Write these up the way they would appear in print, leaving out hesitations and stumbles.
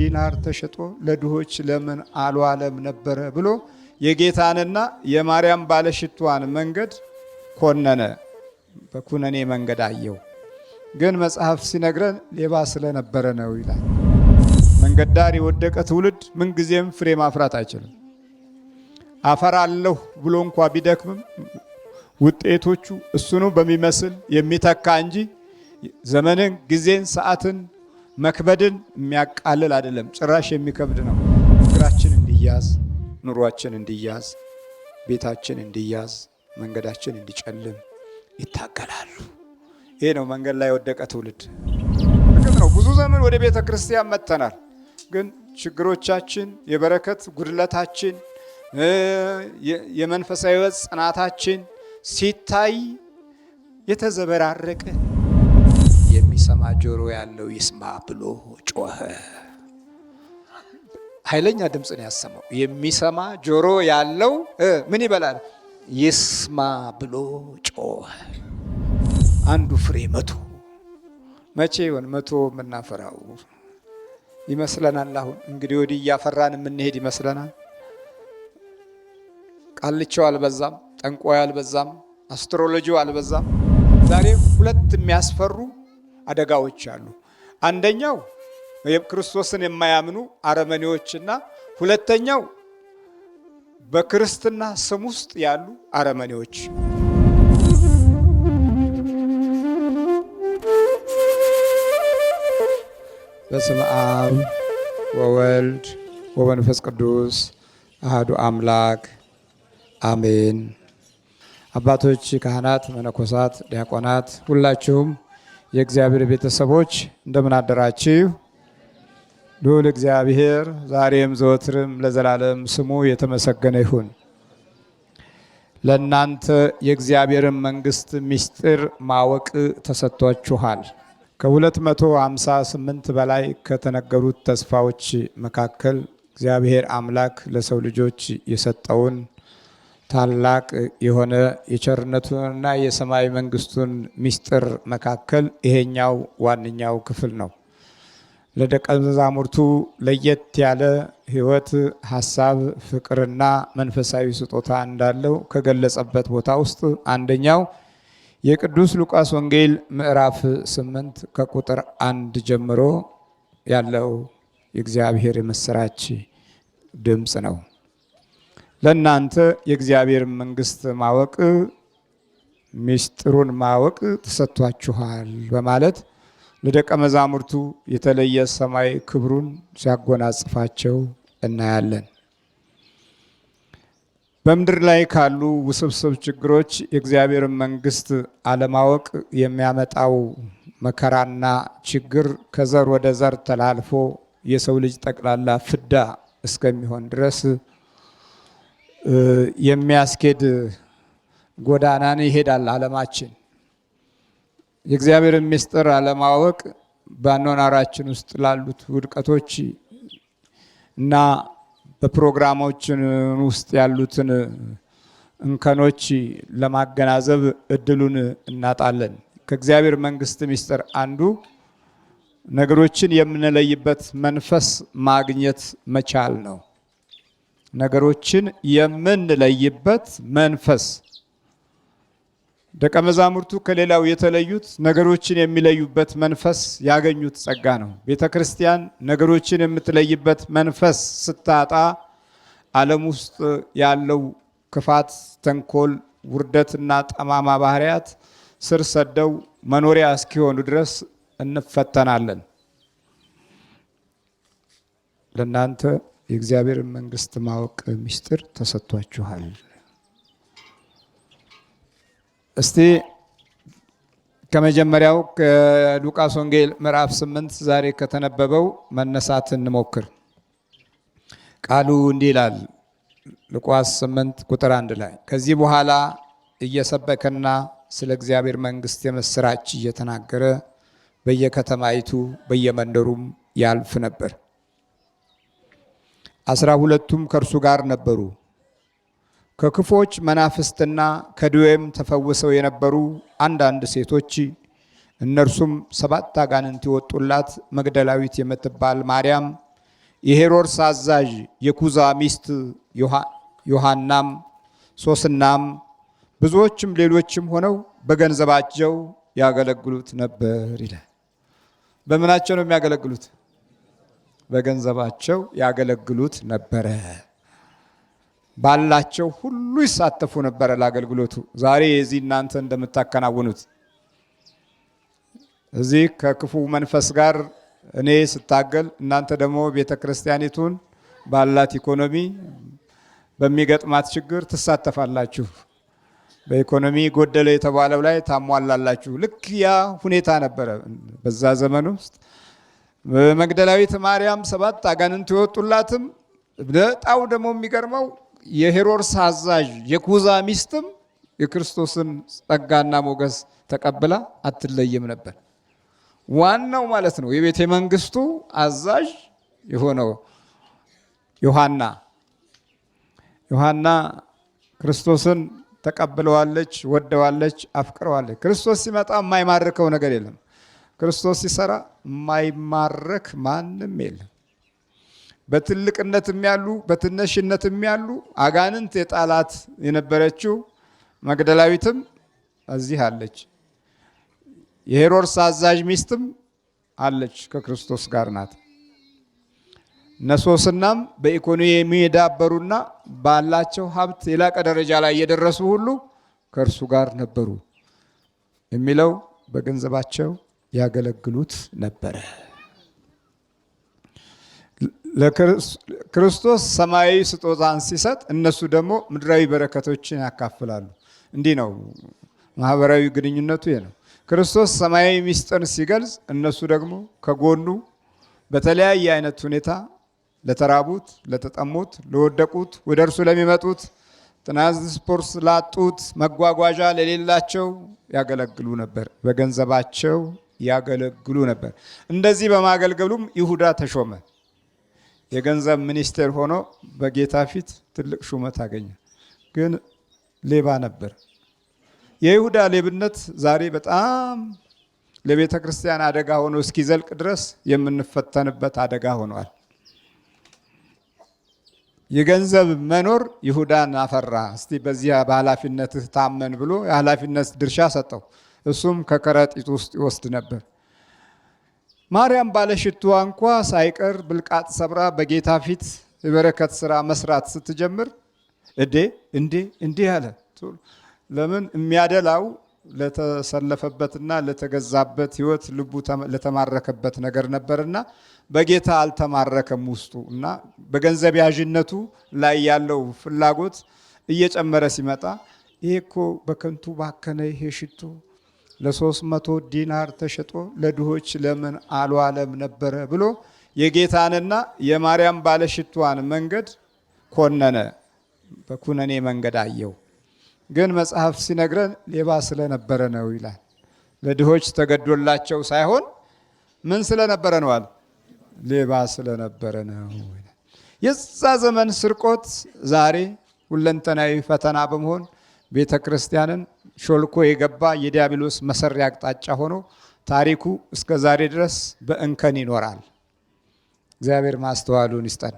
ዲናር ተሸጦ ለድሆች ለምን አልዋለም ነበረ ብሎ የጌታንና የማርያም ባለሽቷን መንገድ ኮነነ። በኩነኔ መንገድ አየው። ግን መጽሐፍ ሲነግረን ሌባ ስለነበረ ነው ይላል። መንገድ ዳር የወደቀ ትውልድ ምንጊዜም ፍሬ ማፍራት አይችልም። አፈራለሁ ብሎ እንኳ ቢደክምም ውጤቶቹ እሱኑ በሚመስል የሚተካ እንጂ ዘመንን፣ ጊዜን፣ ሰዓትን፣ መክበድን የሚያቃልል አይደለም። ጭራሽ የሚከብድ ነው። እግራችን እንዲያዝ፣ ኑሯችን እንዲያዝ፣ ቤታችን እንዲያዝ፣ መንገዳችን እንዲጨልም ይታገላሉ። ይሄ ነው መንገድ ላይ የወደቀ ትውልድ። እርግጥ ነው ብዙ ዘመን ወደ ቤተ ክርስቲያን መጥተናል። ግን ችግሮቻችን፣ የበረከት ጉድለታችን፣ የመንፈሳዊ ሕይወት ጽናታችን ሲታይ የተዘበራረቀ። የሚሰማ ጆሮ ያለው ይስማ ብሎ ጮኸ። ኃይለኛ ድምፅ ነው ያሰማው። የሚሰማ ጆሮ ያለው ምን ይበላል? ይስማ ብሎ ጮኸ። አንዱ ፍሬ 100። መቼ ይሆን 100 የምናፈራው? ይመስለናል። አሁን እንግዲህ ወዲህ እያፈራን የምንሄድ ይመስለናል። ቃልቻው አልበዛም፣ ጠንቋይ አልበዛም፣ አስትሮሎጂው አልበዛም። ዛሬ 2 የሚያስፈሩ አደጋዎች አሉ። አንደኛው ክርስቶስን የማያምኑ አረመኔዎችና ሁለተኛው በክርስትና ስም ውስጥ ያሉ አረመኔዎች። በስመ አብ ወወልድ ወመንፈስ ቅዱስ አሐዱ አምላክ አሜን። አባቶች፣ ካህናት፣ መነኮሳት፣ ዲያቆናት ሁላችሁም የእግዚአብሔር ቤተሰቦች እንደምን አደራችሁ? ልዑል እግዚአብሔር ዛሬም ዘወትርም ለዘላለም ስሙ የተመሰገነ ይሁን። ለእናንተ የእግዚአብሔርን መንግሥት ምስጢር ማወቅ ተሰጥቷችኋል። ከ258 በላይ ከተነገሩት ተስፋዎች መካከል እግዚአብሔር አምላክ ለሰው ልጆች የሰጠውን ታላቅ የሆነ የቸርነቱንና የሰማይ መንግስቱን ምስጢር መካከል ይሄኛው ዋነኛው ክፍል ነው። ለደቀ መዛሙርቱ ለየት ያለ ሕይወት፣ ሐሳብ፣ ፍቅርና መንፈሳዊ ስጦታ እንዳለው ከገለጸበት ቦታ ውስጥ አንደኛው የቅዱስ ሉቃስ ወንጌል ምዕራፍ 8 ከቁጥር 1 ጀምሮ ያለው የእግዚአብሔር የምስራች ድምፅ ነው። ለእናንተ የእግዚአብሔር መንግስት ማወቅ ምስጢሩን ማወቅ ተሰጥቷችኋል በማለት ለደቀ መዛሙርቱ የተለየ ሰማይ ክብሩን ሲያጎናጽፋቸው እናያለን። በምድር ላይ ካሉ ውስብስብ ችግሮች የእግዚአብሔር መንግስት አለማወቅ የሚያመጣው መከራና ችግር ከዘር ወደ ዘር ተላልፎ የሰው ልጅ ጠቅላላ ፍዳ እስከሚሆን ድረስ የሚያስኬድ ጎዳናን ይሄዳል ዓለማችን። የእግዚአብሔርን ምስጢር አለማወቅ በአኗኗራችን ውስጥ ላሉት ውድቀቶች እና በፕሮግራሞችን ውስጥ ያሉትን እንከኖች ለማገናዘብ እድሉን እናጣለን። ከእግዚአብሔር መንግስት ምስጢር አንዱ ነገሮችን የምንለይበት መንፈስ ማግኘት መቻል ነው። ነገሮችን የምንለይበት መንፈስ። ደቀ መዛሙርቱ ከሌላው የተለዩት ነገሮችን የሚለዩበት መንፈስ ያገኙት ጸጋ ነው። ቤተ ክርስቲያን ነገሮችን የምትለይበት መንፈስ ስታጣ ዓለም ውስጥ ያለው ክፋት፣ ተንኮል፣ ውርደትና ጠማማ ባህሪያት ስር ሰደው መኖሪያ እስኪሆኑ ድረስ እንፈተናለን። ለእናንተ የእግዚአብሔር መንግስት ማወቅ ምስጢር ተሰጥቷችኋል። እስቲ ከመጀመሪያው ከሉቃስ ወንጌል ምዕራፍ 8 ዛሬ ከተነበበው መነሳት እንሞክር። ቃሉ እንዲህ ይላል። ሉቃስ 8 ቁጥር 1 ላይ ከዚህ በኋላ እየሰበከና ስለ እግዚአብሔር መንግስት የምስራች እየተናገረ በየከተማይቱ በየመንደሩም ያልፍ ነበር። 12ቱም ከእርሱ ጋር ነበሩ። ከክፎች መናፍስትና ከድዌም ተፈውሰው የነበሩ አንዳንድ ሴቶች፣ እነርሱም 7 አጋንንት የወጡላት መግደላዊት የምትባል ማርያም፣ የሄሮድስ አዛዥ የኩዛ ሚስት ዮሐናም ሶስናም ብዙዎችም ሌሎችም ሆነው በገንዘባቸው ያገለግሉት ነበር ይላል። በምናቸው ነው የሚያገለግሉት? በገንዘባቸው ያገለግሉት ነበረ። ባላቸው ሁሉ ይሳተፉ ነበረ ለአገልግሎቱ። ዛሬ የዚህ እናንተ እንደምታከናውኑት እዚህ ከክፉ መንፈስ ጋር እኔ ስታገል፣ እናንተ ደግሞ ቤተክርስቲያኒቱን ባላት ኢኮኖሚ በሚገጥማት ችግር ትሳተፋላችሁ። በኢኮኖሚ ጎደለ የተባለው ላይ ታሟላላችሁ። ልክ ያ ሁኔታ ነበረ በዛ ዘመን ውስጥ። በመግደላዊት ማርያም 7 አጋንንት የወጡላትም በጣም ደግሞ የሚገርመው የሄሮድስ አዛዥ የኩዛ ሚስትም የክርስቶስን ጸጋና ሞገስ ተቀብላ አትለይም ነበር። ዋናው ማለት ነው የቤተ መንግስቱ አዛዥ የሆነው ዮሐና ክርስቶስን ተቀብለዋለች፣ ወደዋለች፣ አፍቅረዋለች። ክርስቶስ ሲመጣ የማይማርከው ነገር የለም። ክርስቶስ ሲሰራ የማይማረክ ማንም የለም። በትልቅነትም ያሉ በትንሽነትም ያሉ አጋንንት የጣላት የነበረችው መግደላዊትም እዚህ አለች። የሄሮድስ አዛዥ ሚስትም አለች፣ ከክርስቶስ ጋር ናት። እነሶስናም በኢኮኖሚ የዳበሩና ባላቸው ሀብት የላቀ ደረጃ ላይ የደረሱ ሁሉ ከእርሱ ጋር ነበሩ የሚለው በገንዘባቸው ያገለግሉት ነበረ። ክርስቶስ ሰማያዊ ስጦታን ሲሰጥ እነሱ ደግሞ ምድራዊ በረከቶችን ያካፍላሉ። እንዲህ ነው ማህበራዊ ግንኙነቱ። ይሄ ነው። ክርስቶስ ሰማያዊ ምስጢር ሲገልጽ እነሱ ደግሞ ከጎኑ በተለያየ አይነት ሁኔታ ለተራቡት፣ ለተጠሙት፣ ለወደቁት፣ ወደ እርሱ ለሚመጡት፣ ትራንስፖርት ላጡት፣ መጓጓዣ ለሌላቸው ያገለግሉ ነበር። በገንዘባቸው ያገለግሉ ነበር። እንደዚህ በማገልገሉም ይሁዳ ተሾመ። የገንዘብ ሚኒስቴር ሆኖ በጌታ ፊት ትልቅ ሹመት አገኘ። ግን ሌባ ነበር። የይሁዳ ሌብነት ዛሬ በጣም ለቤተ ክርስቲያን አደጋ ሆኖ እስኪዘልቅ ድረስ የምንፈተንበት አደጋ ሆኗል። የገንዘብ መኖር ይሁዳን አፈራ። እስቲ በዚያ በኃላፊነትህ ታመን ብሎ የኃላፊነት ድርሻ ሰጠው። እሱም ከከረጢት ውስጥ ይወስድ ነበር። ማርያም ባለሽቱዋ እንኳ ሳይቀር ብልቃጥ ሰብራ በጌታ ፊት የበረከት ስራ መስራት ስትጀምር እንዴ አለ። ለምን? የሚያደላው ለተሰለፈበትና ለተገዛበት ህይወት ልቡ ለተማረከበት ነገር ነበርና በጌታ አልተማረከም ውስጡ እና በገንዘብ ያዥነቱ ላይ ያለው ፍላጎት እየጨመረ ሲመጣ ይሄ እኮ በከንቱ ባከነ ይሄ ሽቶ ለ300 ዲናር ተሸጦ ለድሆች ለምን አልዋለም ነበረ ብሎ የጌታንና የማርያም ባለሽቷን መንገድ ኮነነ። በኩነኔ መንገድ አየው። ግን መጽሐፍ ሲነግረን ሌባ ስለነበረ ነው ይላል። ለድሆች ተገዶላቸው ሳይሆን ምን ስለነበረ ነው አለ? ሌባ ስለነበረ ነው። የዛ ዘመን ስርቆት ዛሬ ሁለንተናዊ ፈተና በመሆን ቤተ ክርስቲያንን ሾልኮ የገባ የዲያብሎስ መሰሪያ አቅጣጫ ሆኖ ታሪኩ እስከ ዛሬ ድረስ በእንከን ይኖራል። እግዚአብሔር ማስተዋሉን ይስጠን።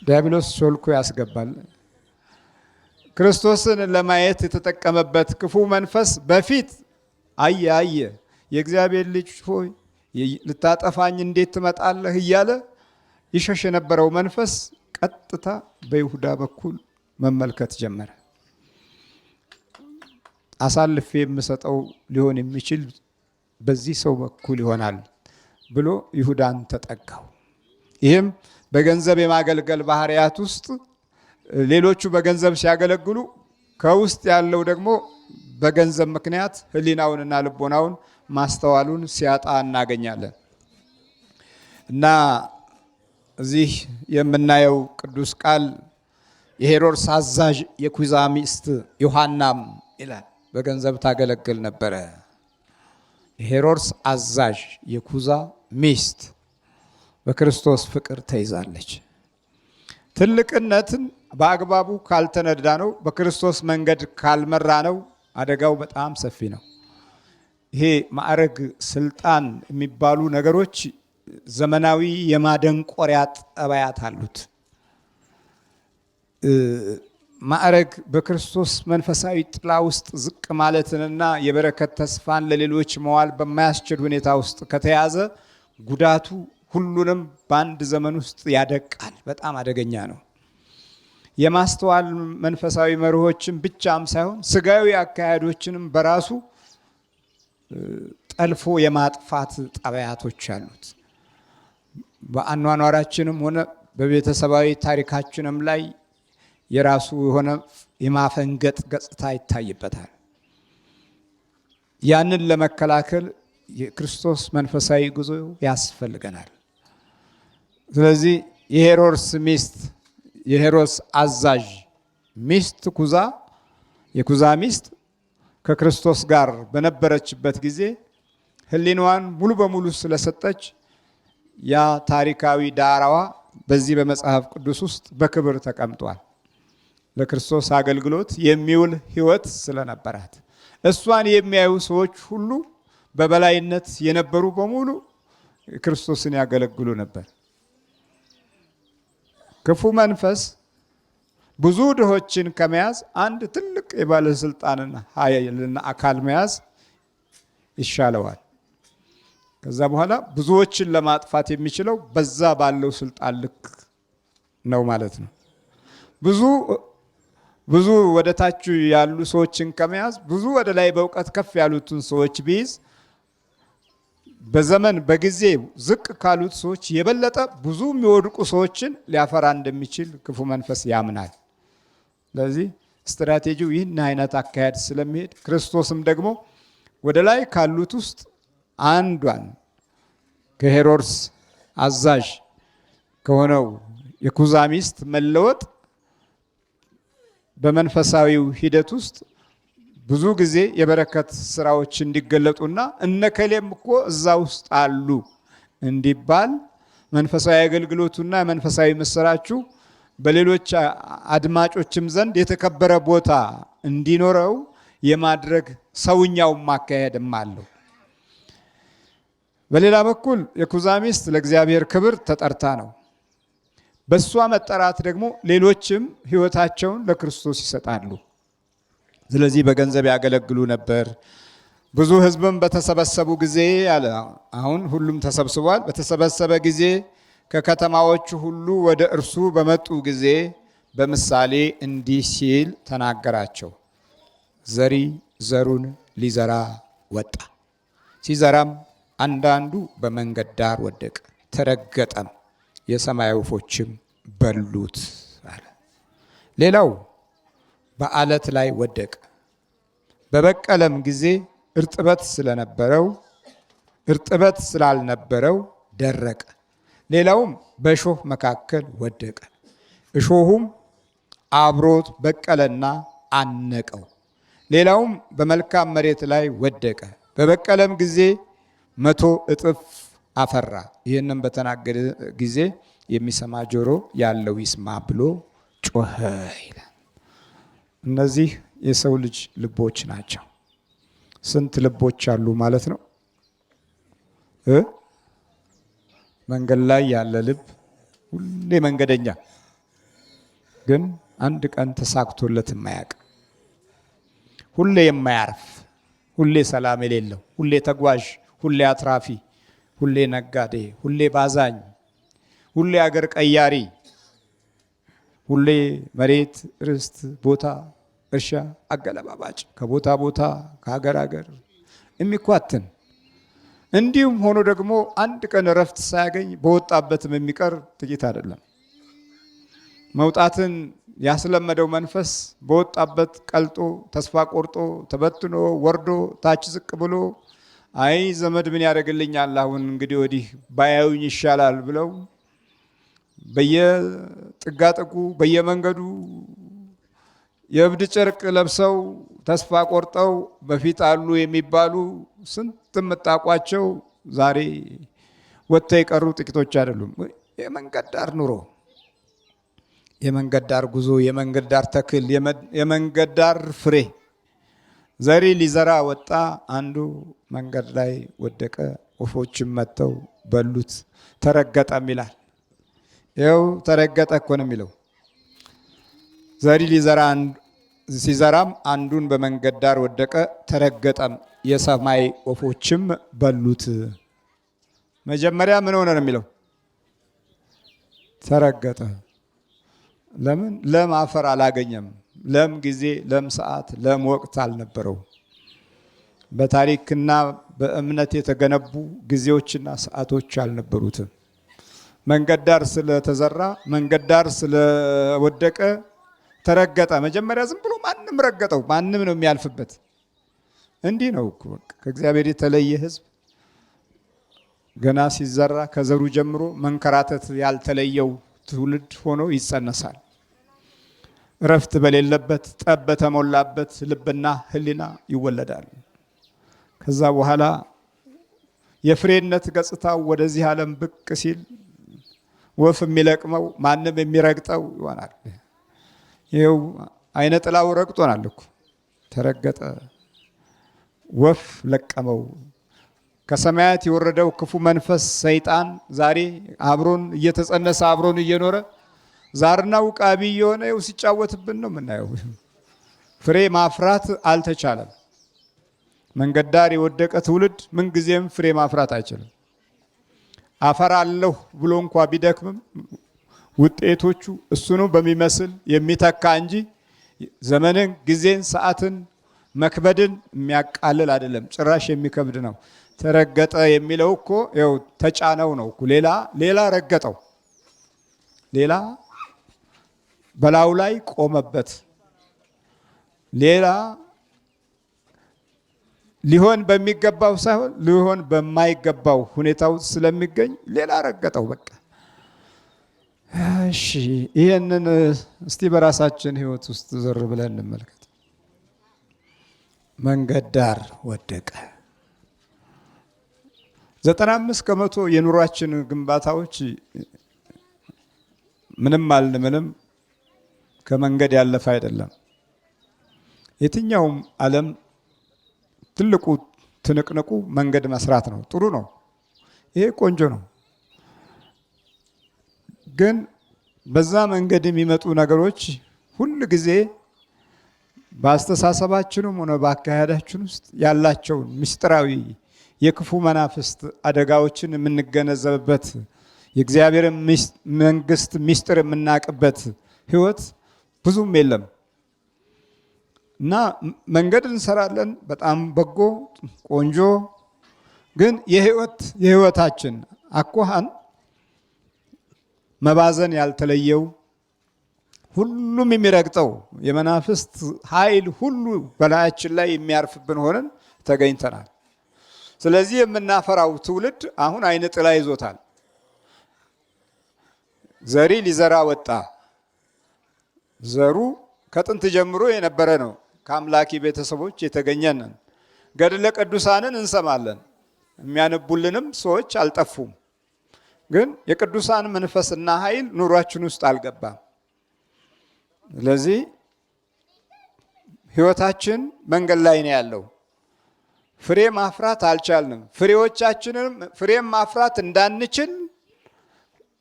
ዲያብሎስ ሾልኮ ያስገባል። ክርስቶስን ለማየት የተጠቀመበት ክፉ መንፈስ በፊት አየ የእግዚአብሔር ልጅ ሆይ ልታጠፋኝ እንዴት ትመጣለህ እያለ ይሸሽ የነበረው መንፈስ ቀጥታ በይሁዳ በኩል መመልከት ጀመረ። አሳልፌ የምሰጠው ሊሆን የሚችል በዚህ ሰው በኩል ይሆናል ብሎ ይሁዳን ተጠጋው። ይህም በገንዘብ የማገልገል ባህሪያት ውስጥ ሌሎቹ በገንዘብ ሲያገለግሉ ከውስጥ ያለው ደግሞ በገንዘብ ምክንያት ሕሊናውንና ልቦናውን ማስተዋሉን ሲያጣ እናገኛለን። እና እዚህ የምናየው ቅዱስ ቃል የሄሮድስ አዛዥ የኩዛ ሚስት ዮሐናም ይላል በገንዘብ ታገለግል ነበረ። የሄሮድስ አዛዥ የኩዛ ሚስት በክርስቶስ ፍቅር ተይዛለች። ትልቅነትን በአግባቡ ካልተነዳ ነው፣ በክርስቶስ መንገድ ካልመራ ነው አደጋው በጣም ሰፊ ነው። ይሄ ማዕረግ፣ ስልጣን የሚባሉ ነገሮች ዘመናዊ የማደንቆሪያ ጠባያት አሉት። ማዕረግ በክርስቶስ መንፈሳዊ ጥላ ውስጥ ዝቅ ማለትንና የበረከት ተስፋን ለሌሎች መዋል በማያስችል ሁኔታ ውስጥ ከተያዘ ጉዳቱ ሁሉንም በአንድ ዘመን ውስጥ ያደቃል። በጣም አደገኛ ነው። የማስተዋል መንፈሳዊ መርሆችን ብቻም ሳይሆን ስጋዊ አካሄዶችንም በራሱ ጠልፎ የማጥፋት ጠባያቶች አሉት። በአኗኗራችንም ሆነ በቤተሰባዊ ታሪካችንም ላይ የራሱ የሆነ የማፈንገጥ ገጽታ ይታይበታል። ያንን ለመከላከል የክርስቶስ መንፈሳዊ ጉዞ ያስፈልገናል። ስለዚህ የሄሮድስ ሚስት የሄሮድስ አዛዥ ሚስት ኩዛ የኩዛ ሚስት ከክርስቶስ ጋር በነበረችበት ጊዜ ሕሊናዋን ሙሉ በሙሉ ስለሰጠች ያ ታሪካዊ ዳራዋ በዚህ በመጽሐፍ ቅዱስ ውስጥ በክብር ተቀምጧል። ለክርስቶስ አገልግሎት የሚውል ሕይወት ስለነበራት እሷን የሚያዩ ሰዎች ሁሉ በበላይነት የነበሩ በሙሉ ክርስቶስን ያገለግሉ ነበር። ክፉ መንፈስ ብዙ ድሆችን ከመያዝ አንድ ትልቅ የባለስልጣንን ኃይልና አካል መያዝ ይሻለዋል። ከዛ በኋላ ብዙዎችን ለማጥፋት የሚችለው በዛ ባለው ስልጣን ልክ ነው ማለት ነው። ብዙ ወደ ታች ያሉ ሰዎችን ከመያዝ ብዙ ወደ ላይ በእውቀት ከፍ ያሉትን ሰዎች ቢይዝ በዘመን በጊዜ ዝቅ ካሉት ሰዎች የበለጠ ብዙ የሚወድቁ ሰዎችን ሊያፈራ እንደሚችል ክፉ መንፈስ ያምናል። ስለዚህ ስትራቴጂው ይህን አይነት አካሄድ ስለሚሄድ ክርስቶስም ደግሞ ወደ ላይ ካሉት ውስጥ አንዷን ከሄሮድስ አዛዥ ከሆነው የኩዛ ሚስት መለወጥ በመንፈሳዊው ሂደት ውስጥ ብዙ ጊዜ የበረከት ስራዎች እንዲገለጡና እነከሌም እኮ እዛ ውስጥ አሉ እንዲባል መንፈሳዊ አገልግሎቱና መንፈሳዊ ምስራቹ በሌሎች አድማጮችም ዘንድ የተከበረ ቦታ እንዲኖረው የማድረግ ሰውኛው ማካሄድም አለው። በሌላ በኩል የኩዛ ሚስት ለእግዚአብሔር ክብር ተጠርታ ነው። በሷ መጠራት ደግሞ ሌሎችም ሕይወታቸውን ለክርስቶስ ይሰጣሉ። ስለዚህ በገንዘብ ያገለግሉ ነበር። ብዙ ሕዝብም በተሰበሰቡ ጊዜ አለ። አሁን ሁሉም ተሰብስቧል። በተሰበሰበ ጊዜ ከከተማዎቹ ሁሉ ወደ እርሱ በመጡ ጊዜ በምሳሌ እንዲህ ሲል ተናገራቸው። ዘሪ ዘሩን ሊዘራ ወጣ። ሲዘራም አንዳንዱ በመንገድ ዳር ወደቀ፣ ተረገጠም፣ የሰማይ ወፎችም በሉት አለ። ሌላው በአለት ላይ ወደቀ፣ በበቀለም ጊዜ እርጥበት ስላልነበረው ደረቀ። ሌላውም በእሾህ መካከል ወደቀ፣ እሾሁም አብሮት በቀለና አነቀው። ሌላውም በመልካም መሬት ላይ ወደቀ፣ በበቀለም ጊዜ 100 እጥፍ አፈራ። ይህንም በተናገረ ጊዜ የሚሰማ ጆሮ ያለው ይስማ ብሎ ጮኸ ይላል። እነዚህ የሰው ልጅ ልቦች ናቸው። ስንት ልቦች አሉ ማለት ነው? መንገድ ላይ ያለ ልብ ሁሌ መንገደኛ፣ ግን አንድ ቀን ተሳክቶለት የማያውቅ፣ ሁሌ የማያርፍ፣ ሁሌ ሰላም የሌለው፣ ሁሌ ተጓዥ፣ ሁሌ አትራፊ፣ ሁሌ ነጋዴ፣ ሁሌ ባዛኝ፣ ሁሌ አገር ቀያሪ፣ ሁሌ መሬት ርስት ቦታ እርሻ አገለባባጭ፣ ከቦታ ቦታ ከሀገር ሀገር የሚኳትን፣ እንዲሁም ሆኖ ደግሞ አንድ ቀን እረፍት ሳያገኝ በወጣበትም የሚቀር ጥቂት አይደለም። መውጣትን ያስለመደው መንፈስ በወጣበት ቀልጦ ተስፋ ቆርጦ ተበትኖ ወርዶ ታች ዝቅ ብሎ አይ ዘመድ ምን ያደርግልኛል አሁን እንግዲህ ወዲህ ባያዩኝ ይሻላል ብለው በየጥጋጥጉ በየመንገዱ የእብድ ጨርቅ ለብሰው ተስፋ ቆርጠው በፊት አሉ የሚባሉ ስንት የምታውቋቸው ዛሬ ወጥተው የቀሩ ጥቂቶች አይደሉም። የመንገድ ዳር ኑሮ፣ የመንገድ ዳር ጉዞ፣ የመንገድ ዳር ተክል፣ የመንገድ ዳር ፍሬ። ዘሪ ሊዘራ ወጣ፣ አንዱ መንገድ ላይ ወደቀ፣ ወፎችም መጥተው በሉት። ተረገጠም ይላል። ይኸው ተረገጠ እኮ ነው የሚለው። ዘሪ ሊዘራ ሲዘራም አንዱን በመንገድ ዳር ወደቀ፣ ተረገጠም፣ የሰማይ ወፎችም በሉት። መጀመሪያ ምን ሆነ ነው የሚለው? ተረገጠ። ለምን? ለም አፈር አላገኘም። ለም ጊዜ፣ ለም ሰዓት፣ ለም ወቅት አልነበረው። በታሪክና በእምነት የተገነቡ ጊዜዎችና ሰዓቶች አልነበሩትም። መንገድ ዳር ስለተዘራ፣ መንገድ ዳር ስለወደቀ ተረገጠ። መጀመሪያ ዝም ብሎ ማንም ረገጠው። ማንም ነው የሚያልፍበት። እንዲህ ነው እኮ ከእግዚአብሔር የተለየ ሕዝብ ገና ሲዘራ ከዘሩ ጀምሮ መንከራተት ያልተለየው ትውልድ ሆኖ ይጸነሳል። እረፍት በሌለበት ጠብ በተሞላበት ልብና ሕሊና ይወለዳል። ከዛ በኋላ የፍሬነት ገጽታው ወደዚህ ዓለም ብቅ ሲል ወፍ የሚለቅመው ማንም የሚረግጠው ይሆናል። ይኸው አይነ ጥላው ረግጦናል እኮ ተረገጠ። ወፍ ለቀመው። ከሰማያት የወረደው ክፉ መንፈስ ሰይጣን ዛሬ አብሮን እየተጸነሰ አብሮን እየኖረ ዛርና ውቃቢ የሆነ ይኸው ሲጫወትብን ነው የምናየው። ፍሬ ማፍራት አልተቻለም። መንገድ ዳር የወደቀ ትውልድ ምንጊዜም ፍሬ ማፍራት አይችልም። አፈራለሁ ብሎ እንኳ ቢደክምም ውጤቶቹ እሱኑ በሚመስል የሚተካ እንጂ ዘመንን፣ ጊዜን፣ ሰዓትን፣ መክበድን የሚያቃልል አይደለም። ጭራሽ የሚከብድ ነው። ተረገጠ የሚለው እኮ ይኸው ተጫነው ነው እኮ። ሌላ ረገጠው፣ ሌላ በላዩ ላይ ቆመበት፣ ሌላ ሊሆን በሚገባው ሳይሆን ሊሆን በማይገባው ሁኔታው ስለሚገኝ ሌላ ረገጠው። በቃ እሺ፣ ይሄንን እስቲ በራሳችን ሕይወት ውስጥ ዘር ብለን እንመልከት። መንገድ ዳር ወደቀ። 95% የኑሯችን ግንባታዎች ምንም አልን ምንም ከመንገድ ያለፈ አይደለም። የትኛውም ዓለም ትልቁ ትንቅንቁ መንገድ መስራት ነው። ጥሩ ነው። ይሄ ቆንጆ ነው። ግን በዛ መንገድ የሚመጡ ነገሮች ሁል ጊዜ በአስተሳሰባችንም ሆነ በአካሄዳችን ውስጥ ያላቸውን ምስጢራዊ የክፉ መናፍስት አደጋዎችን የምንገነዘብበት የእግዚአብሔርን መንግስት ምስጢር የምናውቅበት ህይወት ብዙም የለም እና መንገድ እንሰራለን። በጣም በጎ ቆንጆ። ግን የህይወታችን አኳኋን መባዘን ያልተለየው ሁሉም የሚረግጠው የመናፍስት ኃይል ሁሉ በላያችን ላይ የሚያርፍብን ሆነን ተገኝተናል። ስለዚህ የምናፈራው ትውልድ አሁን አይነ ጥላ ይዞታል። ዘሪ ሊዘራ ወጣ። ዘሩ ከጥንት ጀምሮ የነበረ ነው። ከአምላኪ ቤተሰቦች የተገኘን ገድለ ቅዱሳንን እንሰማለን። የሚያነቡልንም ሰዎች አልጠፉም። ግን የቅዱሳን መንፈስና ኃይል ኑሯችን ውስጥ አልገባም። ስለዚህ ህይወታችን መንገድ ላይ ነው ያለው። ፍሬ ማፍራት አልቻልንም። ፍሬም ማፍራት እንዳንችል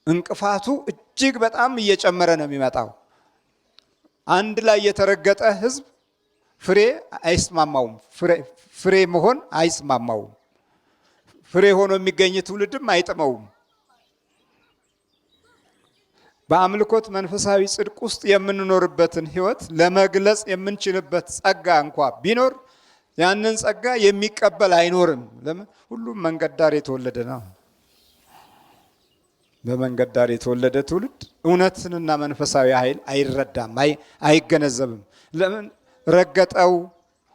እንቅፋቱ እጅግ በጣም እየጨመረ ነው የሚመጣው። አንድ ላይ የተረገጠ ህዝብ ፍሬ አይስማማውም። ፍሬ መሆን አይስማማውም። ፍሬ ሆኖ የሚገኝ ትውልድም አይጥመውም። በአምልኮት መንፈሳዊ ጽድቅ ውስጥ የምንኖርበትን ህይወት ለመግለጽ የምንችልበት ጸጋ እንኳ ቢኖር ያንን ጸጋ የሚቀበል አይኖርም። ለምን? ሁሉም መንገድ ዳር የተወለደ ነው። በመንገድ ዳር የተወለደ ትውልድ እውነትንና መንፈሳዊ ኃይል አይረዳም፣ አይገነዘብም። ለምን? ረገጠው፣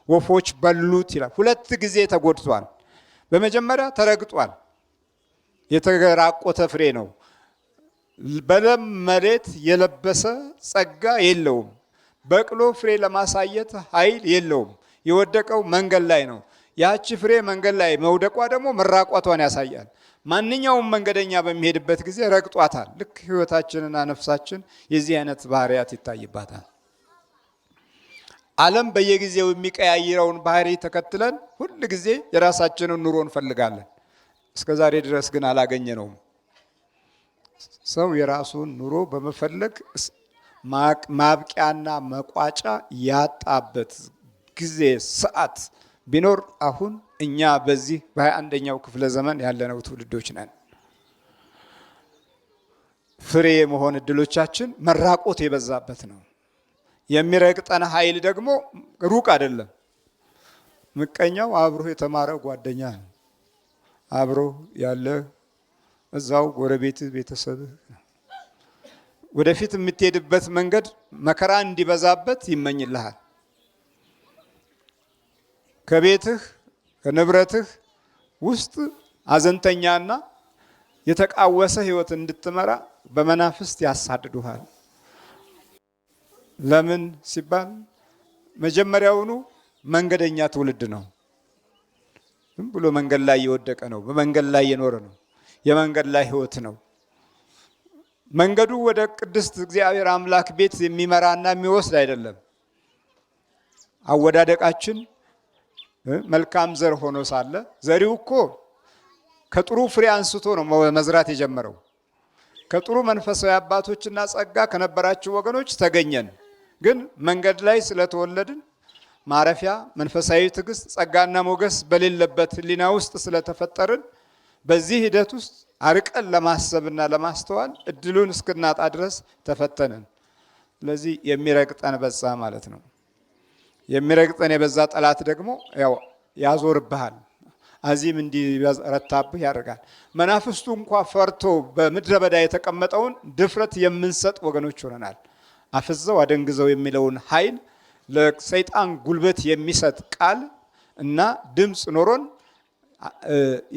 ወፎች በሉት ይላል። 2 ጊዜ ተጎድቷል። በመጀመሪያ ተረግጧል። የተራቆተ ፍሬ ነው። በለም መሬት የለበሰ ጸጋ የለውም። በቅሎ ፍሬ ለማሳየት ኃይል የለውም። የወደቀው መንገድ ላይ ነው። ያቺ ፍሬ መንገድ ላይ መውደቋ ደግሞ መራቆቷን ያሳያል። ማንኛውም መንገደኛ በሚሄድበት ጊዜ ረግጧታል። ልክ ህይወታችንና ነፍሳችን የዚህ አይነት ባህሪያት ይታይባታል። ዓለም በየጊዜው የሚቀያይረውን ባህሪ ተከትለን ሁል ጊዜ የራሳችንን ኑሮ እንፈልጋለን። እስከ ዛሬ ድረስ ግን አላገኘነውም። ሰው የራሱን ኑሮ በመፈለግ ማብቂያና መቋጫ ያጣበት ጊዜ ሰዓት ቢኖር አሁን እኛ በዚህ በ21ኛው ክፍለ ዘመን ያለነው ትውልዶች ነን። ፍሬ የመሆን እድሎቻችን መራቆት የበዛበት ነው። የሚረግጠን ኃይል ደግሞ ሩቅ አይደለም። ምቀኛው አብሮ የተማረ ጓደኛ ነው። አብሮ ያለ እዛው ጎረቤት ቤተሰብ ወደፊት የምትሄድበት መንገድ መከራ እንዲበዛበት ይመኝልሃል። ከቤትህ ከንብረትህ ውስጥ አዘንተኛና የተቃወሰ ህይወት እንድትመራ በመናፍስት ያሳድዱሃል። ለምን ሲባል መጀመሪያውኑ መንገደኛ ትውልድ ነው። ዝም ብሎ መንገድ ላይ የወደቀ ነው። በመንገድ ላይ የኖረ ነው። የመንገድ ላይ ህይወት ነው። መንገዱ ወደ ቅድስት እግዚአብሔር አምላክ ቤት የሚመራና የሚወስድ አይደለም። አወዳደቃችን መልካም ዘር ሆኖ ሳለ ዘሪው እኮ ከጥሩ ፍሬ አንስቶ ነው መዝራት የጀመረው። ከጥሩ መንፈሳዊ አባቶችና ጸጋ ከነበራቸው ወገኖች ተገኘን። ግን መንገድ ላይ ስለተወለድን ማረፊያ መንፈሳዊ ትዕግስት፣ ጸጋና ሞገስ በሌለበት ሕሊና ውስጥ ስለተፈጠርን በዚህ ሂደት ውስጥ አርቀን ለማሰብና ለማስተዋል እድሉን እስክናጣ ድረስ ተፈተንን። ስለዚህ የሚረግጠን በዛ ማለት ነው። የሚረግጠን የበዛ ጠላት ደግሞ ያው ያዞርብሃል፣ አዚም እንዲረታብህ ያደርጋል። መናፍስቱ እንኳ ፈርቶ በምድረ በዳ የተቀመጠውን ድፍረት የምንሰጥ ወገኖች ሆነናል። አፍዘው አደንግዘው የሚለውን ኃይል ለሰይጣን ጉልበት የሚሰጥ ቃል እና ድምፅ ኖሮን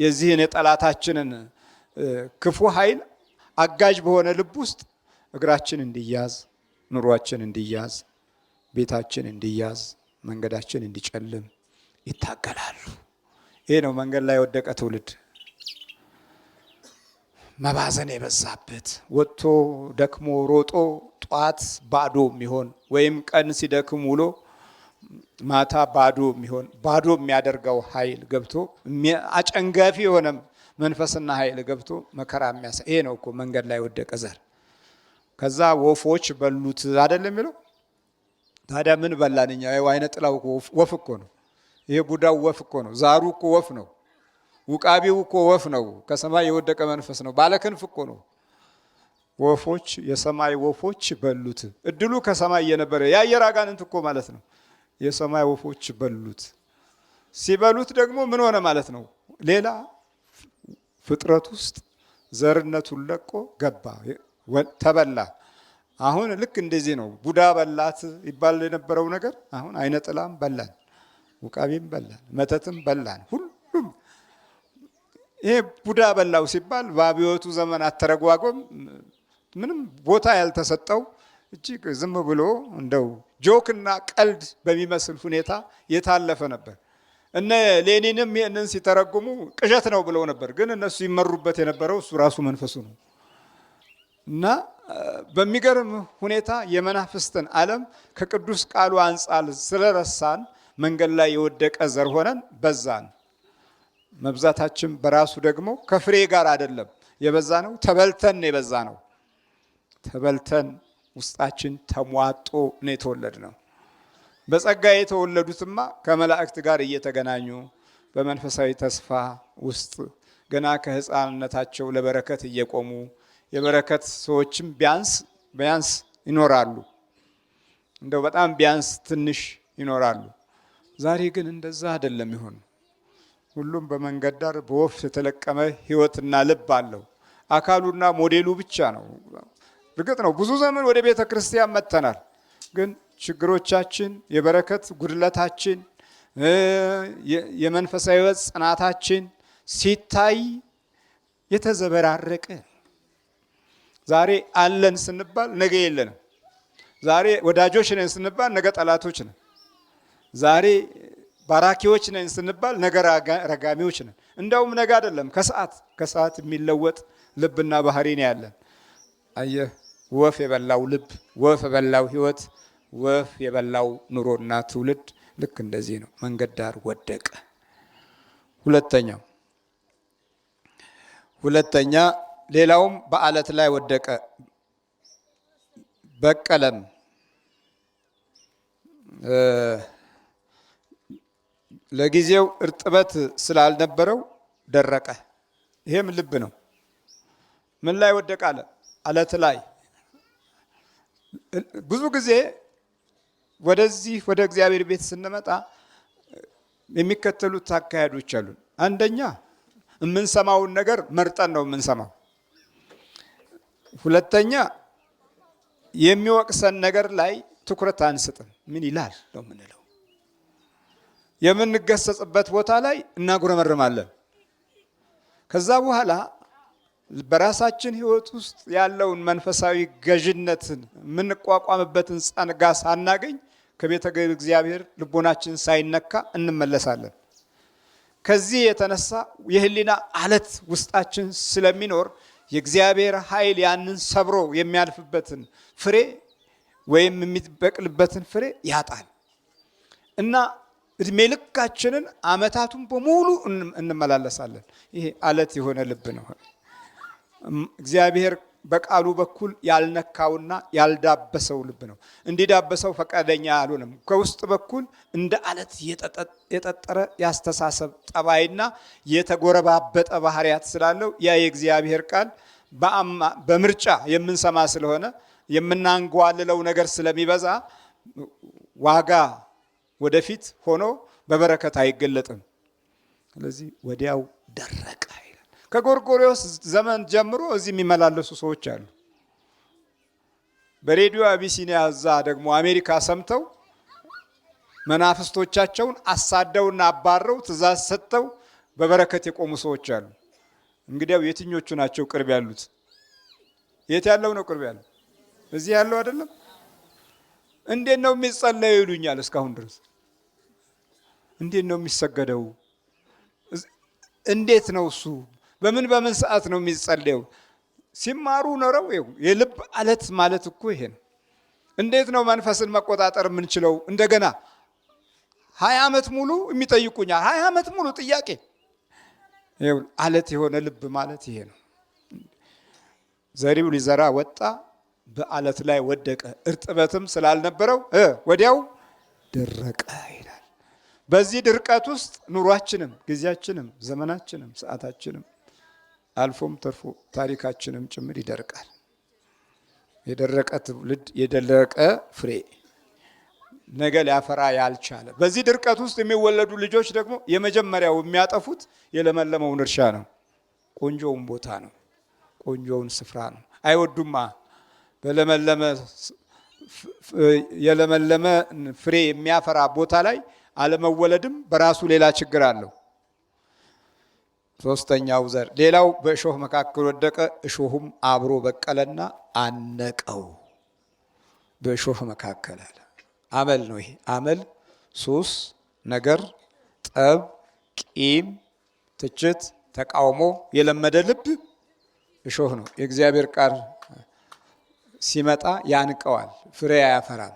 የዚህን የጠላታችንን ክፉ ኃይል አጋዥ በሆነ ልብ ውስጥ እግራችን እንዲያዝ፣ ኑሯችን እንዲያዝ፣ ቤታችን እንዲያዝ፣ መንገዳችን እንዲጨልም ይታገላሉ። ይሄ ነው መንገድ ላይ የወደቀ ትውልድ። መባዘን የበዛበት ወጥቶ ደክሞ ሮጦ ጧት ባዶ የሚሆን ወይም ቀን ሲደክም ውሎ ማታ ባዶ የሚሆን ባዶ የሚያደርገው ኃይል ገብቶ አጨንጋፊ የሆነ መንፈስና ኃይል ገብቶ መከራ የሚያሳ ይሄ ነው እኮ መንገድ ላይ የወደቀ ዘር። ከዛ ወፎች በሉት አይደለም የሚለው። ታዲያ ምን በላን እኛ? አይነ ጥላው ወፍ እኮ ነው። ይሄ ቡዳው ወፍ እኮ ነው። ዛሩ እኮ ወፍ ነው። ውቃቢው እኮ ወፍ ነው። ከሰማይ የወደቀ መንፈስ ነው። ባለክንፍ እኮ ነው። ወፎች የሰማይ ወፎች በሉት። እድሉ ከሰማይ የነበረ የአየር አጋንንት እኮ ማለት ነው። የሰማይ ወፎች በሉት። ሲበሉት ደግሞ ምን ሆነ ማለት ነው? ሌላ ፍጥረት ውስጥ ዘርነቱን ለቆ ገባ፣ ተበላ። አሁን ልክ እንደዚህ ነው። ቡዳ በላት ይባል የነበረው ነገር አሁን አይነ ጥላም በላን፣ ውቃቢም በላን፣ መተትም በላን። ሁሉም ይሄ ቡዳ በላው ሲባል በአብዮቱ ዘመን አተረጓጎም ምንም ቦታ ያልተሰጠው እጅግ ዝም ብሎ እንደው ጆክና ቀልድ በሚመስል ሁኔታ የታለፈ ነበር። እነ ሌኒንም ይህንን ሲተረጉሙ ቅዠት ነው ብለው ነበር። ግን እነሱ ይመሩበት የነበረው እሱ ራሱ መንፈሱ ነው። እና በሚገርም ሁኔታ የመናፍስትን ዓለም ከቅዱስ ቃሉ አንጻር ስለረሳን መንገድ ላይ የወደቀ ዘር ሆነን በዛን። መብዛታችን በራሱ ደግሞ ከፍሬ ጋር አይደለም የበዛ ነው፣ ተበልተን የበዛ ነው። ተበልተን ውስጣችን ተሟጦ ነው የተወለድ ነው። በጸጋ የተወለዱትማ ከመላእክት ጋር እየተገናኙ በመንፈሳዊ ተስፋ ውስጥ ገና ከሕፃንነታቸው ለበረከት እየቆሙ የበረከት ሰዎችም ቢያንስ ይኖራሉ። እንደው በጣም ቢያንስ ትንሽ ይኖራሉ። ዛሬ ግን እንደዛ አይደለም ይሆን። ሁሉም በመንገድ ዳር በወፍ የተለቀመ ሕይወትና ልብ አለው። አካሉና ሞዴሉ ብቻ ነው። እርግጥ ነው ብዙ ዘመን ወደ ቤተ ክርስቲያን መጥተናል። ግን ችግሮቻችን፣ የበረከት ጉድለታችን፣ የመንፈሳዊ ሕይወት ጽናታችን ሲታይ የተዘበራረቀ። ዛሬ አለን ስንባል ነገ የለንም። ዛሬ ወዳጆች ነን ስንባል ነገ ጠላቶች ነን። ዛሬ ባራኪዎች ነን ስንባል ነገ ረጋሚዎች ነን። እንደውም ነገ አይደለም ከሰዓት የሚለወጥ ልብና ባህሪ ነው ያለን። አየህ፣ ወፍ የበላው ልብ፣ ወፍ የበላው ሕይወት፣ ወፍ የበላው ኑሮና ትውልድ ልክ እንደዚህ ነው። መንገድ ዳር ወደቀ። ሁለተኛው ሁለተኛ ሌላውም በአለት ላይ ወደቀ በቀለም። ለጊዜው እርጥበት ስላልነበረው ደረቀ። ይሄም ልብ ነው። ምን ላይ ወደቀ አለ? አለት ላይ። ብዙ ጊዜ ወደዚህ ወደ እግዚአብሔር ቤት ስንመጣ የሚከተሉት አካሄዶች አሉ። አንደኛ የምንሰማውን ነገር መርጠን ነው የምንሰማው። ሁለተኛ የሚወቅሰን ነገር ላይ ትኩረት አንስጥም። ምን ይላል ነው የምንለው። የምንገሰጽበት ቦታ ላይ እናጉረመርማለን። ከዛ በኋላ በራሳችን ሕይወት ውስጥ ያለውን መንፈሳዊ ገዥነትን የምንቋቋምበትን ጸጋ ሳናገኝ ከቤተ እግዚአብሔር ልቦናችን ሳይነካ እንመለሳለን። ከዚህ የተነሳ የህሊና አለት ውስጣችን ስለሚኖር የእግዚአብሔር ኃይል ያንን ሰብሮ የሚያልፍበትን ፍሬ ወይም የሚበቅልበትን ፍሬ ያጣል እና እድሜ ልካችንን አመታቱን በሙሉ እንመላለሳለን። ይሄ አለት የሆነ ልብ ነው። እግዚአብሔር በቃሉ በኩል ያልነካውና ያልዳበሰው ልብ ነው። እንዲዳበሰው ፈቃደኛ አልሆነም። ከውስጥ በኩል እንደ አለት የጠጠረ ያስተሳሰብ ጠባይና የተጎረባበጠ ባህሪያት ስላለው ያ የእግዚአብሔር ቃል በምርጫ የምንሰማ ስለሆነ የምናንጓልለው ነገር ስለሚበዛ ዋጋ ወደፊት ሆኖ በበረከት አይገለጥም። ስለዚህ ወዲያው ደረቀ ይላል። ከጎርጎርዮስ ዘመን ጀምሮ እዚህ የሚመላለሱ ሰዎች አሉ። በሬዲዮ አቢሲኒያ እዛ ደግሞ አሜሪካ ሰምተው መናፍስቶቻቸውን አሳደውና አባረው ትእዛዝ ሰጥተው በበረከት የቆሙ ሰዎች አሉ። እንግዲያው የትኞቹ ናቸው ቅርብ ያሉት? የት ያለው ነው ቅርብ ያለው? እዚህ ያለው አይደለም። እንዴት ነው የሚጸለየው ይሉኛል እስካሁን ድረስ። እንዴት ነው የሚሰገደው? እንዴት ነው እሱ? በምን ሰዓት ነው የሚጸለየው? ሲማሩ ኖረው የልብ አለት ማለት እኮ ይሄ ነው። እንዴት ነው መንፈስን መቆጣጠር የምንችለው? እንደገና 20 ዓመት ሙሉ የሚጠይቁኛል። 20 ዓመት ሙሉ ጥያቄ። አለት የሆነ ልብ ማለት ይሄ ነው። ዘሪው ሊዘራ ወጣ፣ በአለት ላይ ወደቀ፣ እርጥበትም ስላልነበረው ወዲያው ደረቀ ይላል። በዚህ ድርቀት ውስጥ ኑሯችንም፣ ጊዜያችንም፣ ዘመናችንም፣ ሰዓታችንም አልፎም ተርፎ ታሪካችንም ጭምር ይደርቃል። የደረቀ ትውልድ፣ የደረቀ ፍሬ ነገ ሊያፈራ ያልቻለ። በዚህ ድርቀት ውስጥ የሚወለዱ ልጆች ደግሞ የመጀመሪያው የሚያጠፉት የለመለመውን እርሻ ነው፣ ቆንጆውን ቦታ ነው፣ ቆንጆውን ስፍራ ነው። አይወዱማ። የለመለመ ፍሬ የሚያፈራ ቦታ ላይ አለመወለድም በራሱ ሌላ ችግር አለው። ሶስተኛው ዘር ሌላው በእሾህ መካከል ወደቀ፣ እሾሁም አብሮ በቀለና አነቀው። በእሾህ መካከል አለ። አመል ነው ይሄ። አመል፣ ሱስ፣ ነገር፣ ጠብ፣ ቂም፣ ትችት፣ ተቃውሞ የለመደ ልብ እሾህ ነው። የእግዚአብሔር ቃል ሲመጣ ያንቀዋል፣ ፍሬ አያፈራም።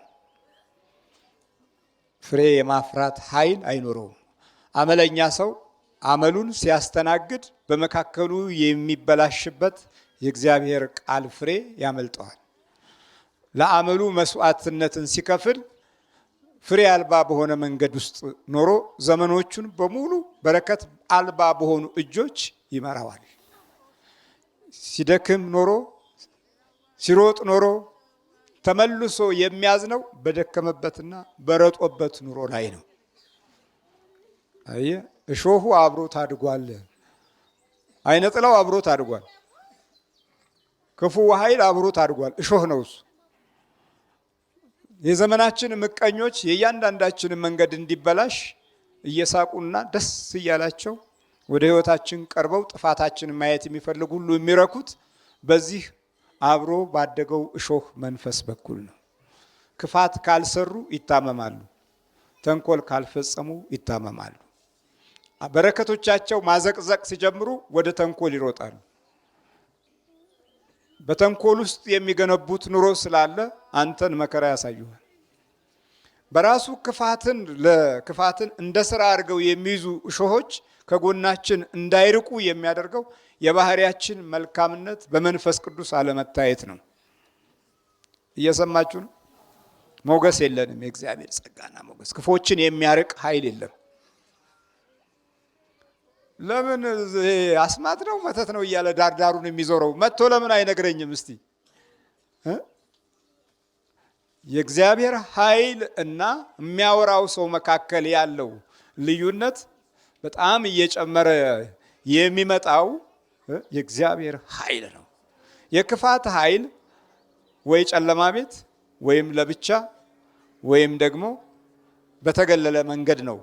ፍሬ የማፍራት ኃይል አይኖረውም። አመለኛ ሰው አመሉን ሲያስተናግድ በመካከሉ የሚበላሽበት የእግዚአብሔር ቃል ፍሬ ያመልጠዋል። ለአመሉ መስዋዕትነትን ሲከፍል ፍሬ አልባ በሆነ መንገድ ውስጥ ኖሮ ዘመኖቹን በሙሉ በረከት አልባ በሆኑ እጆች ይመራዋል። ሲደክም ኖሮ ሲሮጥ ኖሮ ተመልሶ የሚያዝነው በደከመበትና በረጦበት ኑሮ ላይ ነው። አየህ፣ እሾሁ አብሮት አድጓል። አይነ ጥላው አብሮት አድጓል። ክፉ ኃይል አብሮት አድጓል። እሾህ ነው እሱ። የዘመናችን ምቀኞች የእያንዳንዳችን መንገድ እንዲበላሽ እየሳቁና ደስ እያላቸው ወደ ሕይወታችን ቀርበው ጥፋታችንን ማየት የሚፈልጉ ሁሉ የሚረኩት በዚህ አብሮ ባደገው እሾህ መንፈስ በኩል ነው። ክፋት ካልሰሩ ይታመማሉ፣ ተንኮል ካልፈጸሙ ይታመማሉ። በረከቶቻቸው ማዘቅዘቅ ሲጀምሩ ወደ ተንኮል ይሮጣሉ። በተንኮል ውስጥ የሚገነቡት ኑሮ ስላለ አንተን መከራ ያሳዩሃል። በራሱ ክፋትን እንደ ስራ አድርገው የሚይዙ እሾሆች ከጎናችን እንዳይርቁ የሚያደርገው የባህሪያችን መልካምነት በመንፈስ ቅዱስ አለመታየት ነው። እየሰማችሁ ነው? ሞገስ የለንም። የእግዚአብሔር ጸጋና ሞገስ ክፎችን የሚያርቅ ኃይል የለም። ለምን አስማት ነው መተት ነው እያለ ዳርዳሩን የሚዞረው መጥቶ ለምን አይነግረኝም? እስቲ የእግዚአብሔር ኃይል እና የሚያወራው ሰው መካከል ያለው ልዩነት በጣም እየጨመረ የሚመጣው የእግዚአብሔር ኃይል ነው። የክፋት ኃይል ወይ ጨለማ ቤት ወይም ለብቻ ወይም ደግሞ በተገለለ መንገድ ነው።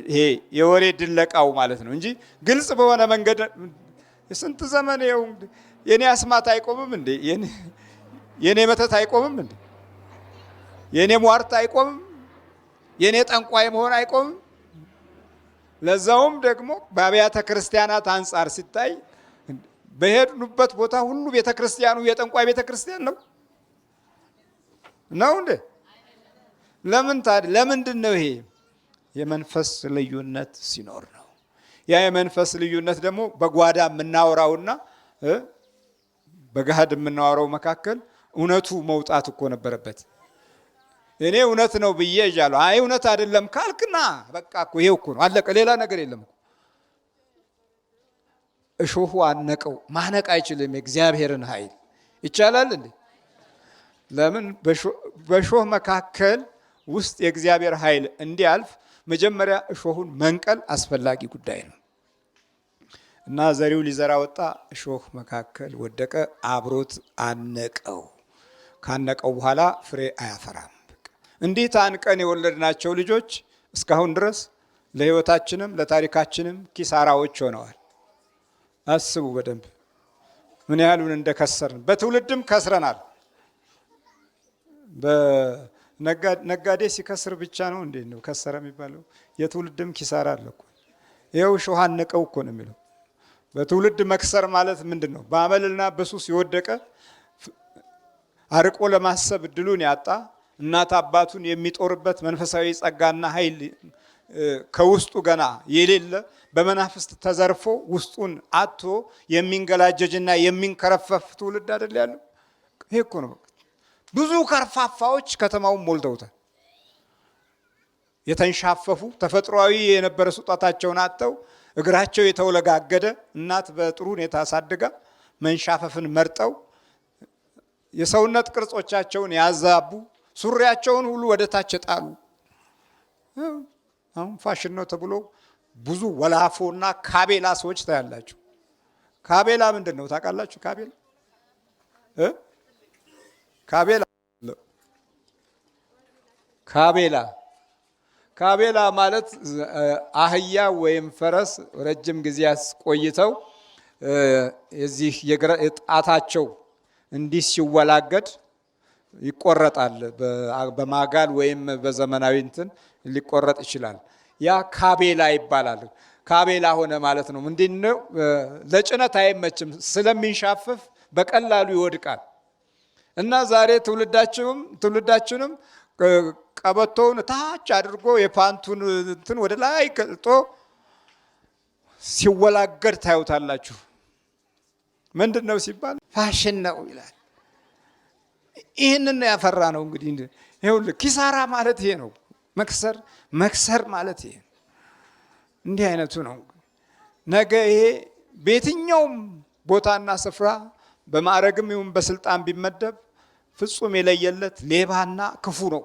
ይሄ የወሬ ድለቃው ማለት ነው እንጂ ግልጽ በሆነ መንገድ የስንት ዘመን ይኸው የኔ አስማት አይቆምም እንዴ? የኔ መተት አይቆምም እንዴ? የኔ ሟርት አይቆምም? የኔ ጠንቋይ መሆን አይቆምም? ለዛውም ደግሞ በአብያተ ክርስቲያናት አንጻር ሲታይ በሄድኑበት ቦታ ሁሉ ቤተ ክርስቲያኑ የጠንቋይ ቤተ ክርስቲያን ነው እንዴ? ለምን ታዲያ? ለምንድን ነው ይሄ? የመንፈስ ልዩነት ሲኖር ነው። ያ የመንፈስ ልዩነት ደግሞ በጓዳ የምናወራውና በገሃድ የምናወራው መካከል እውነቱ መውጣት እኮ ነበረበት። እኔ እውነት ነው ብዬ እያለሁ አይ እውነት አይደለም ካልክና በቃ እኮ ይሄው እኮ ነው አለቀ። ሌላ ነገር የለም እኮ። እሾሁ አነቀው። ማነቅ አይችልም የእግዚአብሔርን ኃይል። ይቻላል እንዴ? ለምን? በሾህ መካከል ውስጥ የእግዚአብሔር ኃይል እንዲያልፍ መጀመሪያ እሾሁን መንቀል አስፈላጊ ጉዳይ ነው። እና ዘሪው ሊዘራ ወጣ፣ እሾህ መካከል ወደቀ፣ አብሮት አነቀው። ካነቀው በኋላ ፍሬ አያፈራም። እንዴት አንቀን የወለድናቸው ልጆች እስካሁን ድረስ ለሕይወታችንም ለታሪካችንም ኪሳራዎች ሆነዋል። አስቡ በደንብ ምን ያህሉን እንደከሰርን። በትውልድም ከስረናል። ነጋዴ ሲከስር ብቻ ነው እንዴ ነው ከሰረ የሚባለው? የትውልድም ኪሳራ አለ እኮ። ይኸው እሾህ አነቀው እኮ ነው የሚለው። በትውልድ መክሰር ማለት ምንድን ነው? በአመልና በሱስ የወደቀ አርቆ ለማሰብ እድሉን ያጣ እናት አባቱን የሚጦርበት መንፈሳዊ ጸጋና ኃይል ከውስጡ ገና የሌለ በመናፍስት ተዘርፎ ውስጡን አጥቶ የሚንገላጀጅና የሚንከረፈፍ ትውልድ አይደል ያለው? ይሄ እኮ ነው። ብዙ ከርፋፋዎች ከተማውን ሞልተውታል። የተንሻፈፉ ተፈጥሯዊ የነበረ ስጦታቸውን አጥተው እግራቸው የተወለጋገደ እናት በጥሩ ሁኔታ አሳድጋ መንሻፈፍን መርጠው የሰውነት ቅርጾቻቸውን ያዛቡ ሱሪያቸውን ሁሉ ወደ ታች ጣሉ። አሁን ፋሽን ነው ተብሎ ብዙ ወላፎና ካቤላ ሰዎች ታያላችሁ። ካቤላ ምንድን ነው ታውቃላችሁ? ካቤላ ማለት አህያ ወይም ፈረስ ረጅም ጊዜ ቆይተው የዚህ የጣታቸው እንዲህ ሲወላገድ ይቆረጣል። በማጋል ወይም በዘመናዊ እንትን ሊቆረጥ ይችላል። ያ ካቤላ ይባላል። ካቤላ ሆነ ማለት ነው። ምንድነው? ለጭነት አይመችም፣ ስለሚንሻፈፍ በቀላሉ ይወድቃል። እና ዛሬ ትውልዳችንም ቀበቶውን ታች አድርጎ የፓንቱን እንትን ወደ ላይ ገልጦ ሲወላገድ ታዩታላችሁ። ምንድን ነው ሲባል ፋሽን ነው ይላል። ይህንን ያፈራ ነው። እንግዲህ ይኸውልህ ኪሳራ ማለት ይሄ ነው። መክሰር ማለት ይሄ እንዲህ አይነቱ ነው። ነገ ይሄ በየትኛውም ቦታና ስፍራ በማዕረግም ይሁን በስልጣን ቢመደብ ፍጹም የለየለት ሌባና ክፉ ነው።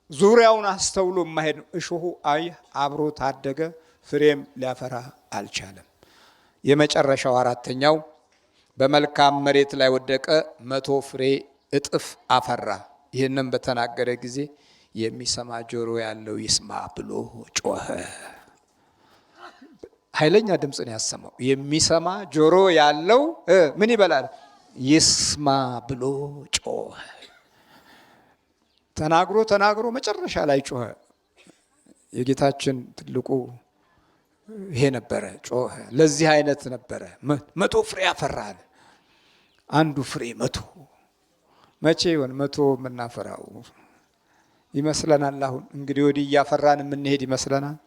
ዙሪያውን አስተውሎ የማሄድ ነው። እሾሁ አብሮ ታደገ፣ ፍሬም ሊያፈራ አልቻለም። የመጨረሻው አራተኛው በመልካም መሬት ላይ ወደቀ፣ 100 ፍሬ እጥፍ አፈራ። ይህንም በተናገረ ጊዜ የሚሰማ ጆሮ ያለው ይስማ ብሎ ጮኸ። ኃይለኛ ድምፅ ነው ያሰማው። የሚሰማ ጆሮ ያለው ምን ይበላል? ይስማ ብሎ ጮኸ። ተናግሮ መጨረሻ ላይ ጮኸ። የጌታችን ትልቁ ይሄ ነበረ። ጮኸ። ለዚህ አይነት ነበረ። 100 ፍሬ ያፈራል። አንዱ ፍሬ 100። መቼ ይሆን 100 የምናፈራው ይመስለናል? አሁን እንግዲህ ወዲህ እያፈራን የምንሄድ ይመስለናል።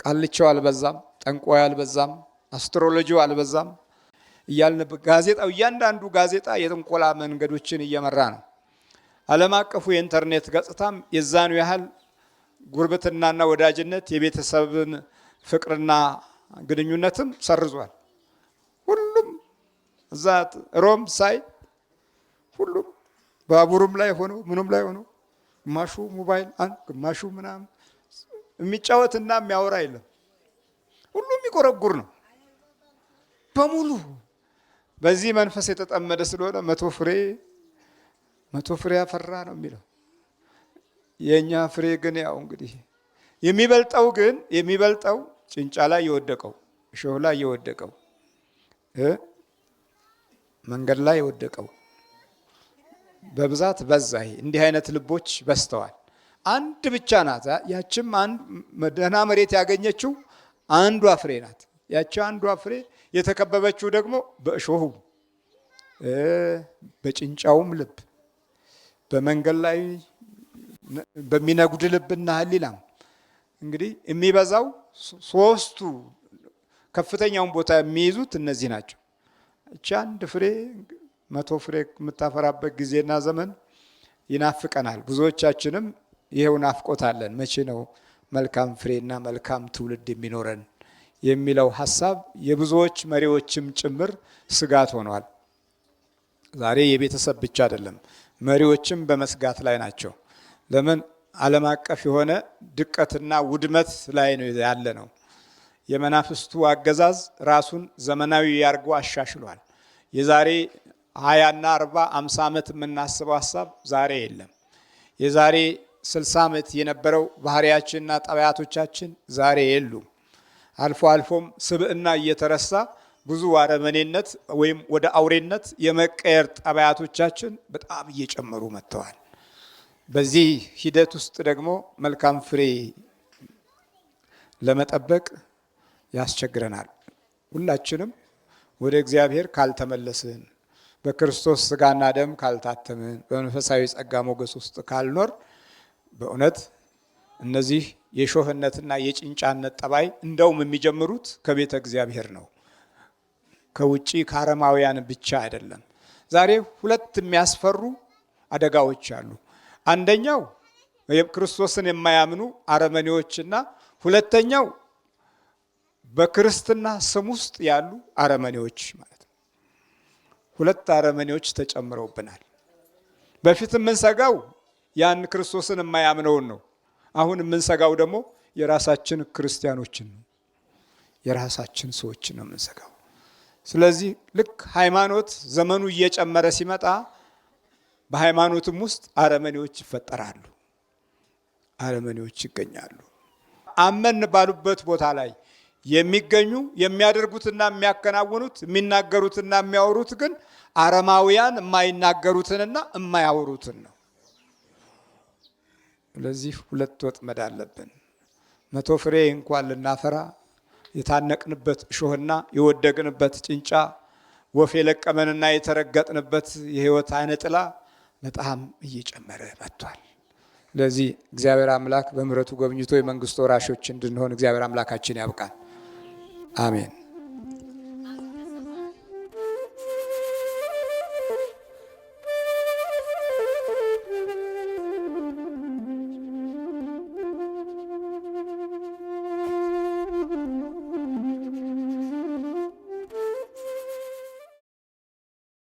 ቃልቻው አልበዛም፣ ጠንቋዩ አልበዛም፣ አስትሮሎጂው አልበዛም እያልን ጋዜጣው እያንዳንዱ ጋዜጣ የጥንቆላ መንገዶችን እየመራ ነው። ዓለም አቀፉ የኢንተርኔት ገጽታም የዛኑ ያህል ጉርብትናና ወዳጅነት የቤተሰብን ፍቅርና ግንኙነትም ሰርዟል። ሁሉም እዛ ሮም ሳይ ሁሉም ባቡሩም ላይ ሆኖ ምኑም ላይ ሆኖ ግማሹ ሞባይል ግማሹ ምናምን የሚጫወትና የሚያወራ የለም። ሁሉም የሚቆረጉር ነው በሙሉ። በዚህ መንፈስ የተጠመደ ስለሆነ መቶ ፍሬ ያፈራ ነው የሚለው። የኛ ፍሬ ግን ያው እንግዲህ የሚበልጠው ጭንጫ ላይ የወደቀው እሾህ ላይ የወደቀው መንገድ ላይ የወደቀው በብዛት በዛ። እንዲህ አይነት ልቦች በስተዋል። አንድ ብቻ ናት። ያችም ደህና መሬት ያገኘችው አንዷ ፍሬ ናት። ያቺ አንዷ ፍሬ የተከበበችው ደግሞ በእሾሁ በጭንጫውም ልብ በመንገድ ላይ በሚነጉድ ልብና ህሊናም እንግዲህ የሚበዛው ሶስቱ ከፍተኛውን ቦታ የሚይዙት እነዚህ ናቸው። እቺ አንድ ፍሬ 100 ፍሬ የምታፈራበት ጊዜና ዘመን ይናፍቀናል። ብዙዎቻችንም ይሄው ናፍቆታለን። መቼ ነው መልካም ፍሬና መልካም ትውልድ የሚኖረን የሚለው ሐሳብ የብዙዎች መሪዎችም ጭምር ስጋት ሆኗል። ዛሬ የቤተሰብ ብቻ አይደለም፣ መሪዎችም በመስጋት ላይ ናቸው። ለምን? ዓለም አቀፍ የሆነ ድቀትና ውድመት ላይ ነው ያለ ነው። የመናፍስቱ አገዛዝ ራሱን ዘመናዊ ያርጎ አሻሽሏል። የዛሬ 20 እና 40 50 ዓመት የምናስበው ሐሳብ ዛሬ የለም። የዛሬ 60 ዓመት የነበረው ባህሪያችንና ጠባያቶቻችን ዛሬ የሉም። አልፎ አልፎም ስብዕና እየተረሳ ብዙ አረመኔነት ወይም ወደ አውሬነት የመቀየር ጠባያቶቻችን በጣም እየጨመሩ መጥተዋል። በዚህ ሂደት ውስጥ ደግሞ መልካም ፍሬ ለመጠበቅ ያስቸግረናል። ሁላችንም ወደ እግዚአብሔር ካልተመለስን፣ በክርስቶስ ስጋና ደም ካልታተምን፣ በመንፈሳዊ ጸጋ ሞገስ ውስጥ ካልኖር በእውነት እነዚህ የሾህነትና የጭንጫነት ጠባይ እንደውም የሚጀምሩት ከቤተ እግዚአብሔር ነው፣ ከውጪ ከአረማውያን ብቻ አይደለም። ዛሬ ሁለት የሚያስፈሩ አደጋዎች አሉ። አንደኛው ክርስቶስን የማያምኑ አረመኔዎችና ሁለተኛው በክርስትና ስም ውስጥ ያሉ አረመኔዎች ማለት ነው። ሁለት አረመኔዎች ተጨምረውብናል። በፊት የምንሰጋው ያን ክርስቶስን የማያምነውን ነው። አሁን የምንሰጋው ደግሞ የራሳችን ክርስቲያኖችን ነው፣ የራሳችን ሰዎችን ነው የምንሰጋው። ስለዚህ ልክ ሃይማኖት ዘመኑ እየጨመረ ሲመጣ በሃይማኖትም ውስጥ አረመኔዎች ይፈጠራሉ፣ አረመኔዎች ይገኛሉ። አመን ባሉበት ቦታ ላይ የሚገኙ የሚያደርጉትና የሚያከናውኑት የሚናገሩትና የሚያወሩት ግን አረማውያን የማይናገሩትንና የማያወሩትን ነው። ስለዚህ ሁለት ወጥመድ አለብን። 100 ፍሬ እንኳን ልናፈራ የታነቅንበት እሾህና የወደቅንበት ጭንጫ፣ ወፍ የለቀመንና የተረገጥንበት የህይወት አይነ ጥላ በጣም እየጨመረ መጥቷል። ስለዚህ እግዚአብሔር አምላክ በምሕረቱ ጎብኝቶ የመንግስቱ ወራሾች እንድንሆን እግዚአብሔር አምላካችን ያብቃን። አሜን።